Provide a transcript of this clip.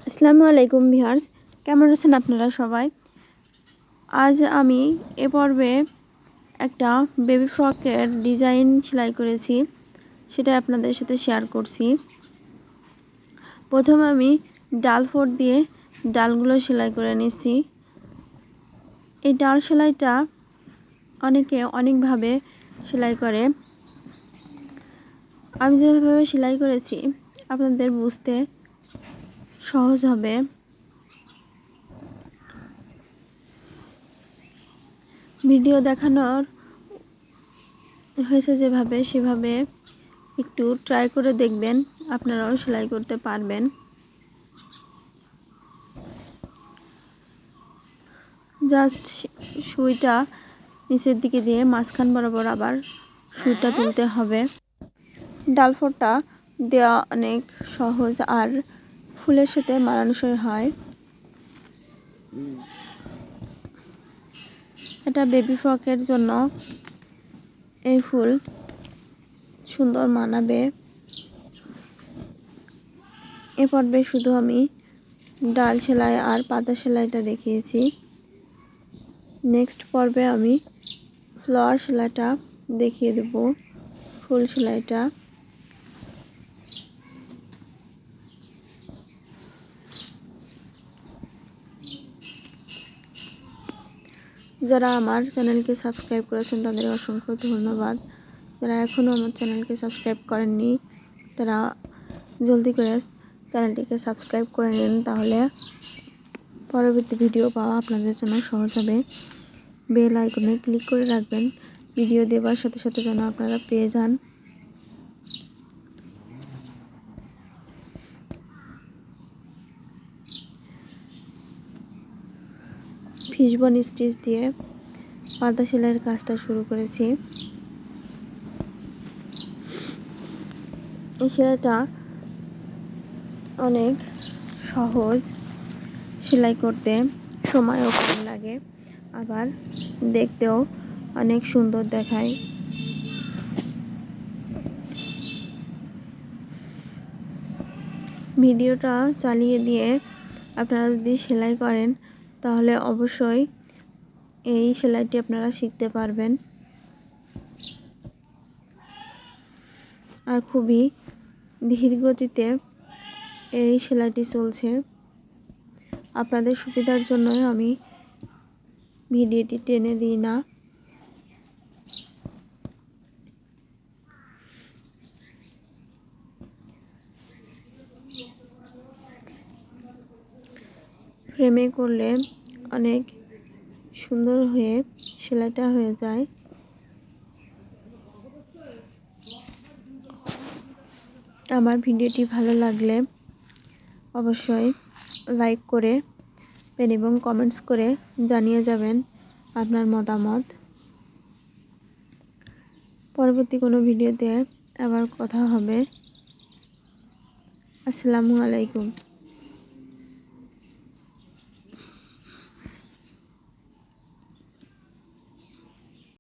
আসসালামু আলাইকুম ভিউয়ার্স, কেমন আছেন আপনারা সবাই? আজ আমি এ পর্বে একটা বেবি ফ্রকের ডিজাইন সেলাই করেছি, সেটা আপনাদের সাথে শেয়ার করছি। প্রথমে আমি ডাল ফোর দিয়ে ডালগুলো সেলাই করে নিচ্ছি। এই ডাল সেলাইটা অনেকে অনেকভাবে সেলাই করে। আমি যেভাবে সেলাই করেছি আপনাদের বুঝতে সহজ হবে। ভিডিও দেখানোর হয়েছে যেভাবে, সেভাবে একটু ট্রাই করে দেখবেন, আপনারাও সেলাই করতে পারবেন। জাস্ট সুইটা নিচের দিকে দিয়ে মাঝখান বরাবর আবার সুইটা তুলতে হবে। ডালফোরটা দেওয়া অনেক সহজ আর ফুলের সাথে মানানসই হয়। এটা বেবি ফ্রকের জন্য এই ফুল সুন্দর মানাবে। এ পর্বে শুধু আমি ডাল সেলাই আর পাতা সেলাইটা দেখিয়েছি। নেক্সট পর্বে আমি ফ্লাওয়ার সেলাইটা দেখিয়ে দেব, ফুল সেলাইটা। যারা আমার চ্যানেলকে সাবস্ক্রাইব করেছেন তাদের অসংখ্য ধন্যবাদ। যারা এখনও আমার চ্যানেলকে সাবস্ক্রাইব করেননি তারা জলদি করে চ্যানেলটিকে সাবস্ক্রাইব করে নিন, তাহলে পরবর্তী ভিডিও পাওয়া আপনাদের জন্য সহজ হবে। বেল আইকনে ক্লিক করে রাখবেন, ভিডিও দেওয়ার সাথে সাথে যেন আপনারা পেয়ে যান। ফিশবোন স্টিচ দিয়ে পাতা সেলাইয়ের কাজটা শুরু করেছি। এই সেলাইটা অনেক সহজ, সেলাই করতে সময়ও কম লাগে, আবার দেখতেও অনেক সুন্দর দেখায়। ভিডিওটা চালিয়ে দিয়ে আপনারা যদি সেলাই করেন তাহলে অবশ্যই এই সেলাইটি আপনারা শিখতে পারবেন। আর খুবই ধীর গতিতে এই সেলাইটি চলছে। আপনাদের সুবিধার জন্য আমি ভিডিওটি টেনে দিই না। ফ্রেমে করলে অনেক সুন্দর হয়ে সেলাইটা হয়ে যায়। আমার ভিডিওটি ভালো লাগলে অবশ্যই লাইক করে এবং কমেন্টস করে জানিয়ে যাবেন আপনার মতামত। পরবর্তী কোনো ভিডিওতে আবার কথা হবে। আসসালামু আলাইকুম।